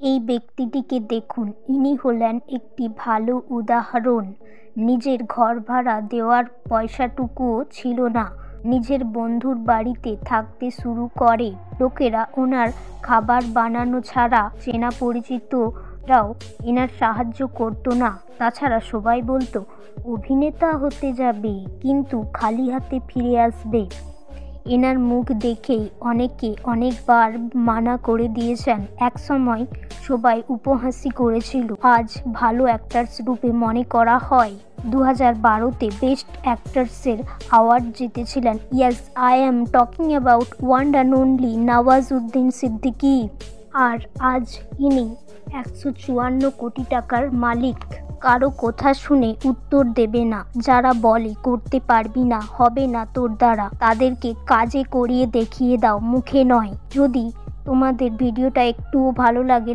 এই ব্যক্তিটিকে দেখুন, ইনি হলেন একটি ভালো উদাহরণ। নিজের ঘর ভাড়া দেওয়ার পয়সাটুকুও ছিল না, নিজের বন্ধুর বাড়িতে থাকতে শুরু করে। লোকেরা ওনার খাবার বানানো ছাড়া চেনা পরিচিতরাও এনার সাহায্য করতো না। তাছাড়া সবাই বলতো অভিনেতা হতে যাবে কিন্তু খালি হাতে ফিরে আসবে। এনার মুখ দেখেই অনেকে অনেকবার মানা করে দিয়েছেন। একসময় সবাই উপহাসই করেছিল। আজ ভালো অ্যাক্টার্স রূপে মনে করা হয়। 2012-তে বেস্ট অ্যাক্টার্সের অ্যাওয়ার্ড জিতেছিলেন। Yes, I am talking about one and only Nawazuddin Siddiqui. আর আজ ইনি 154 কোটি টাকার মালিক। কারো কথা শুনে উত্তর দেবে না। যারা বলে করতে পারবি না, হবে না তোর দ্বারা, তাদেরকে কাজে করিয়ে দেখিয়ে দাও, মুখে নয়। যদি তোমাদের ভিডিওটা একটুও ভালো লাগে